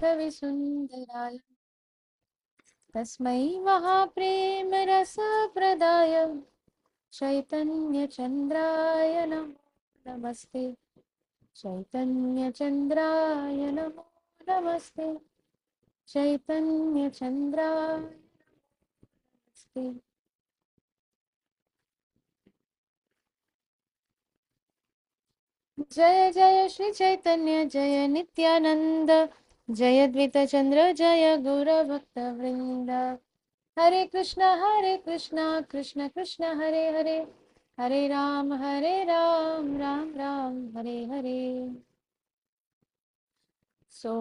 कविसुन्दराय तस्मै महाप्रेमरसप्रदाय चैतन्यचन्द्राय नमो नमस्ते। चैतन्यचन्द्राय नमो नमस्ते। चैतन्यचन्द्राय नमस्ते। जय जय श्री चैतन्य जय नित्यानंद जय द्वित चंद्र जय गौरभक्त वृंद। हरे Krishna Krishna Krishna Hare Hare Hare Ram Ram Ram Hare Hare. So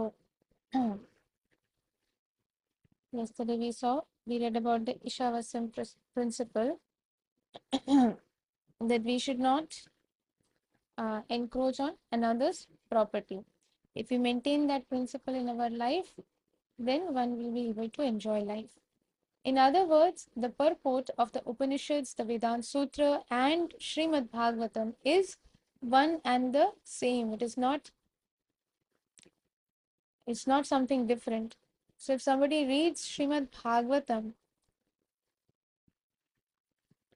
yesterday we read about the Ishavasya principle that we should not encroach on another's property. If we maintain that principle in our life, then one will be able to enjoy life. In other words, the purport of the Upanishads, the Vedanta Sutra, and Srimad Bhagavatam is one and the same. It's not something different. So if somebody reads Srimad Bhagavatam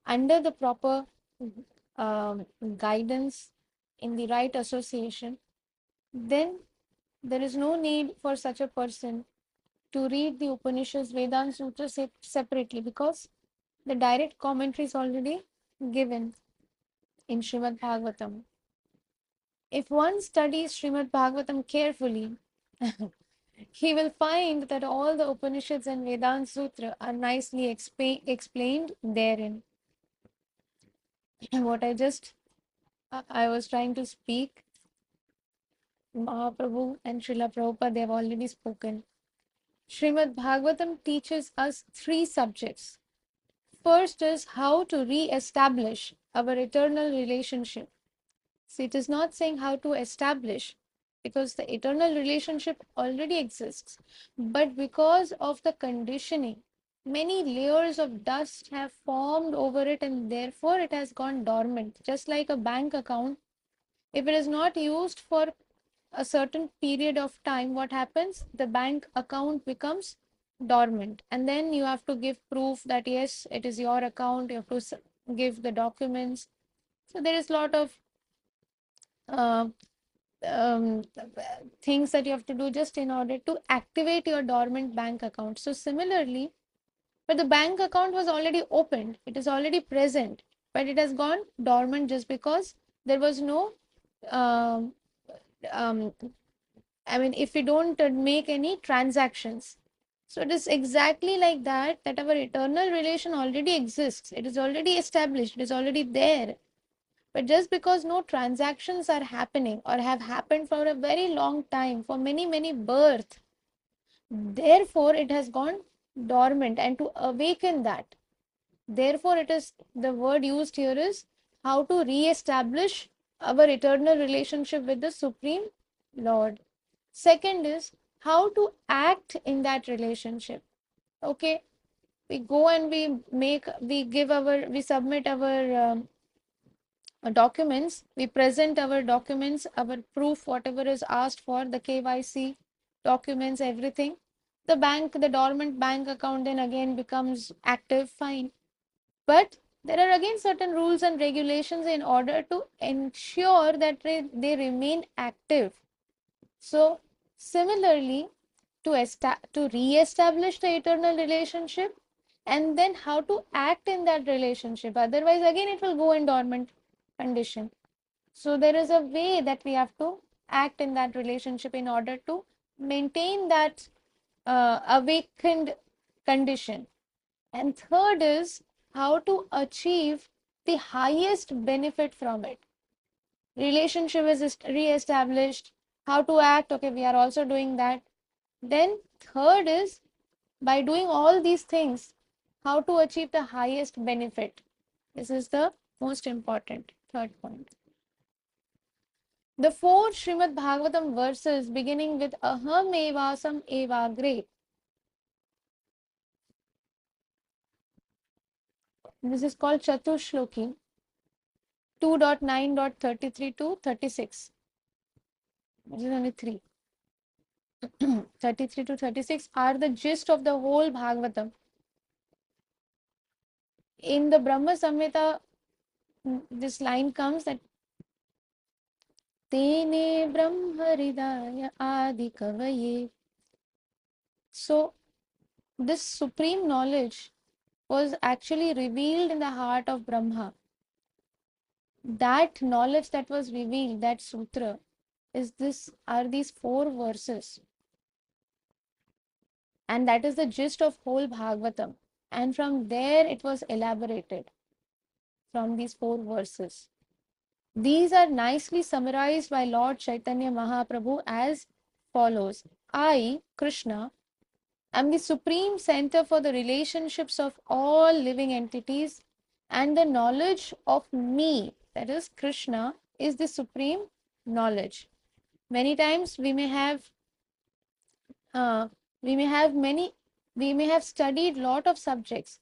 under the proper guidance in the right association, then there is no need for such a person to read the Upanishads, Vedanta Sutra separately, because the direct commentary is already given in Srimad Bhagavatam. If one studies Srimad Bhagavatam carefully, he will find that all the Upanishads and Vedanta Sutra are nicely explained therein. What I was trying to speak, Mahaprabhu and Srila Prabhupada, they have already spoken. Srimad Bhagavatam teaches us three subjects. First is how to re-establish our eternal relationship. So it is not saying how to establish, because the eternal relationship already exists. But because of the conditioning, many layers of dust have formed over it, and therefore it has gone dormant. Just like a bank account, if it is not used for a certain period of time, what happens? The bank account becomes dormant, and then you have to give proof that yes, it is your account. You have to give the documents. So there is a lot of uh, things that you have to do just in order to activate your dormant bank account. So similarly, but the bank account was already opened, it is already present, but it has gone dormant just because there was no um, um, I mean, if we don't make any transactions. So it is exactly like that, that our eternal relation already exists. It is already established. It is already there. But just because no transactions are happening or have happened for a very long time, for many, many births, therefore it has gone dormant. And to awaken that, therefore it is, the word used here is how to re-establish our eternal relationship with the Supreme Lord. Second is how to act in that relationship. Okay, we go and we submit our documents, we present our documents, our proof, whatever is asked for, the KYC documents, everything. The dormant bank account then again becomes active, fine. But there are again certain rules and regulations in order to ensure that they remain active. So, similarly, to re-establish the eternal relationship, and then how to act in that relationship. Otherwise, again, it will go in dormant condition. So, there is a way that we have to act in that relationship in order to maintain that awakened condition. And third is how to achieve the highest benefit from it. Relationship is re-established. How to act? Okay, we are also doing that. Then third is, by doing all these things, how to achieve the highest benefit. This is the most important third point. The four Srimad Bhagavatam verses beginning with Aham Evasam Evagre. This is called Chatushloki 2.9.33 to 36. This is only 3. 33 to 36 are the gist of the whole Bhagavatam. In the Brahma Samhita, this line comes that Tene Brahma Hridaya Adi Kavaye. So, this supreme knowledge was actually revealed in the heart of Brahma. That knowledge that was revealed, that sutra, are these 4 verses. And that is the gist of whole Bhagavatam. And from there it was elaborated from these 4 verses. These are nicely summarized by Lord Chaitanya Mahaprabhu as follows. I, Krishna, am the supreme center for the relationships of all living entities, and the knowledge of me, that is Krishna, is the supreme knowledge. Many times uh, we may have many, we may have studied lot of subjects.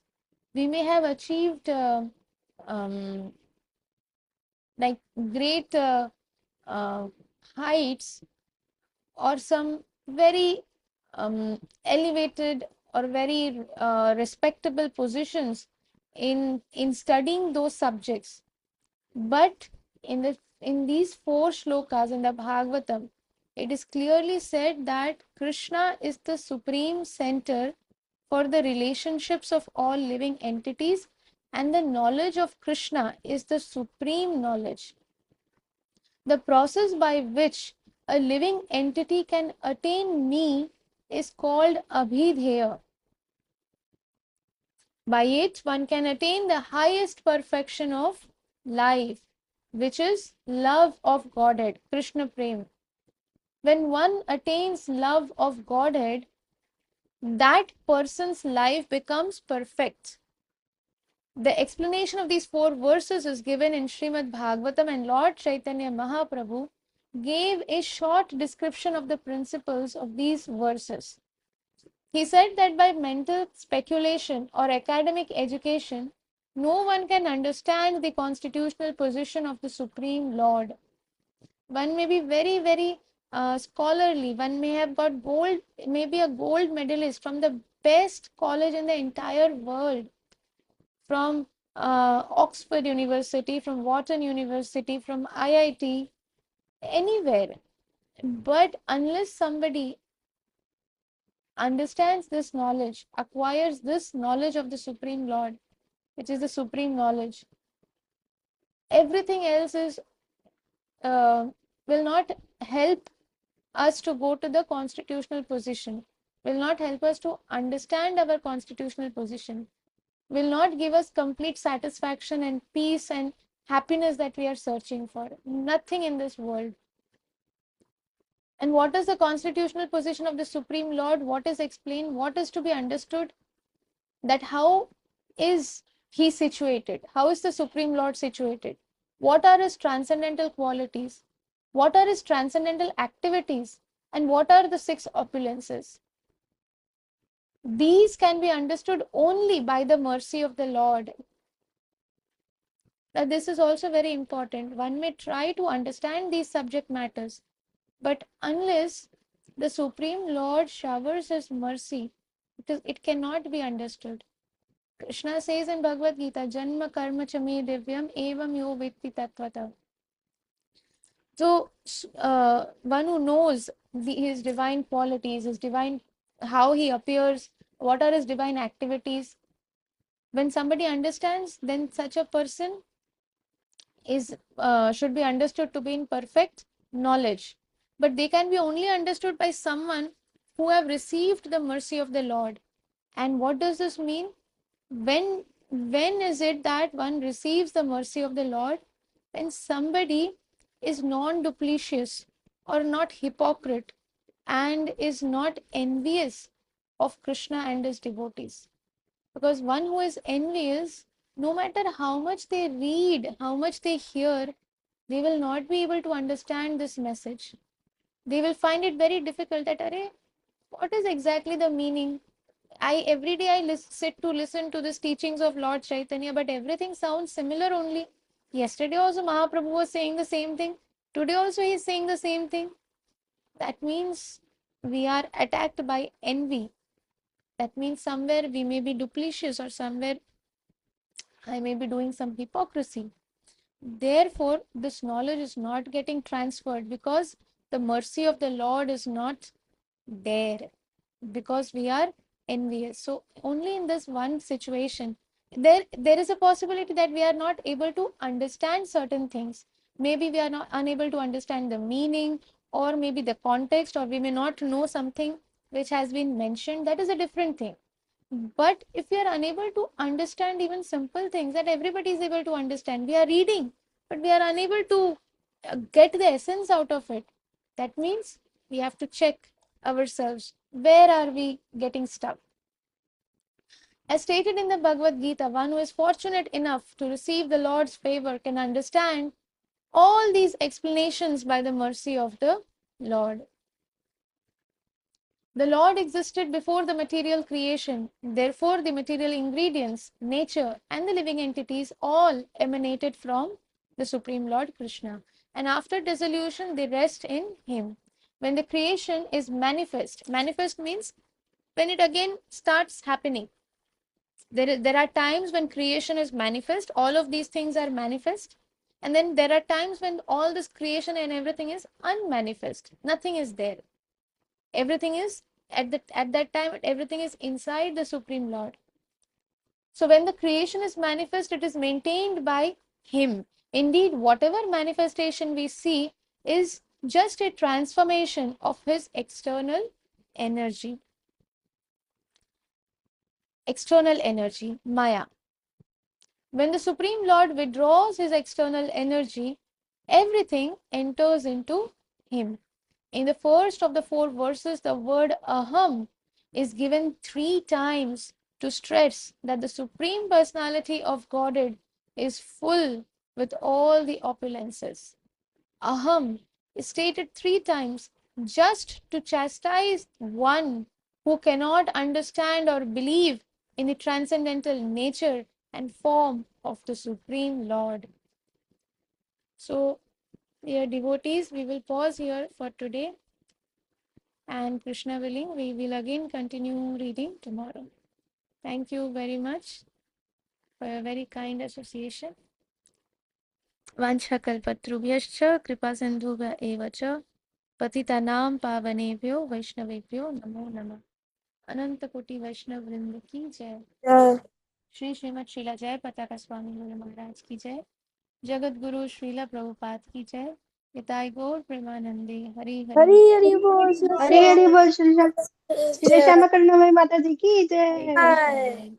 We may have achieved um, like great uh, heights or some very elevated or very respectable positions in studying those subjects. But in these 4 shlokas in the Bhagavatam, it is clearly said that Krishna is the supreme center for the relationships of all living entities, and the knowledge of Krishna is the supreme knowledge. The process by which a living entity can attain me is called Abhidheya. By it, one can attain the highest perfection of life, which is love of Godhead, Krishna Prem. When one attains love of Godhead, that person's life becomes perfect. The explanation of these 4 verses is given in Srimad Bhagavatam, and Lord Chaitanya Mahaprabhu gave a short description of the principles of these verses. He said that by mental speculation or academic education, no one can understand the constitutional position of the Supreme Lord. One may be very, very scholarly, one may have got gold, maybe a gold medalist from the best college in the entire world, from Oxford University, from Wharton University, from IIT, anywhere. But unless somebody understands this knowledge, acquires this knowledge of the Supreme Lord, which is the supreme knowledge, everything else is uh, will not help us to go to the constitutional position, will not help us to understand our constitutional position, will not give us complete satisfaction and peace and happiness that we are searching for. Nothing in this world. And what is the constitutional position of the Supreme Lord? What is explained? What is to be understood? That how is he situated? How is the Supreme Lord situated? What are his transcendental qualities? What are his transcendental activities? And what are the 6 opulences? These can be understood only by the mercy of the Lord. Now, this is also very important. One may try to understand these subject matters, but unless the Supreme Lord showers his mercy, it cannot be understood. Krishna says in Bhagavad Gita, Janma karma chame divyam evam yo vitti tattvata. So, one who knows his divine qualities, his divine, how he appears, what are his divine activities, when somebody understands, then such a person is should be understood to be in perfect knowledge. But they can be only understood by someone who have received the mercy of the Lord. And what does this mean? When is it that one receives the mercy of the Lord? When somebody is non-duplicitous or not hypocrite and is not envious of Krishna and his devotees. Because one who is envious, no matter how much they read, how much they hear, they will not be able to understand this message. They will find it very difficult that, Arey, what is exactly the meaning? I every day I sit to listen to these teachings of Lord Chaitanya, but everything sounds similar only. Yesterday also Mahaprabhu was saying the same thing. Today also he is saying the same thing. That means we are attacked by envy. That means somewhere we may be duplicitous, or somewhere I may be doing some hypocrisy. Therefore, this knowledge is not getting transferred because the mercy of the Lord is not there, because we are envious. So only in this one situation, there is a possibility that we are not able to understand certain things. Maybe we are not unable to understand the meaning, or maybe the context, or we may not know something which has been mentioned. That is a different thing. But if we are unable to understand even simple things that everybody is able to understand, we are reading, but we are unable to get the essence out of it. That means we have to check ourselves. Where are we getting stuck? As stated in the Bhagavad Gita, one who is fortunate enough to receive the Lord's favor can understand all these explanations by the mercy of the Lord. The Lord existed before the material creation. Therefore, the material ingredients, nature, and the living entities all emanated from the Supreme Lord Krishna. And after dissolution, they rest in Him. When the creation is manifest, manifest means when it again starts happening. There are times when creation is manifest, all of these things are manifest. And then there are times when all this creation and everything is unmanifest. Nothing is there. Everything is at that time, everything is inside the Supreme Lord. So when the creation is manifest, it is maintained by Him. Indeed, whatever manifestation we see is just a transformation of His external energy. External energy, Maya. When the Supreme Lord withdraws His external energy, everything enters into Him. In the first of the 4 verses, the word aham is given 3 times to stress that the Supreme Personality of Godhead is full with all the opulences. Aham is stated 3 times just to chastise one who cannot understand or believe in the transcendental nature and form of the Supreme Lord. So, dear devotees, we will pause here for today. And Krishna willing, we will again continue reading tomorrow. Thank you very much for your very kind association. वाञ्छाकल्पतरुभ्यश्च कृपासिन्धुभ्य एव च पतितानां पावनेभ्यो वैष्णवेभ्यो नमो नमः. अनंत कोटि वैष्णव वृंद की जय. श्री श्रीमद शीला जय पताका स्वामी गुरु महाराज की जय. जगत गुरु श्रीला प्रभुपाद की जय. निताय गौर प्रेमानंदे. हरि हरि हरी हरी बोल हरे हरे बोल श्री श्यामा करुणामयी माता जी की जय। जय।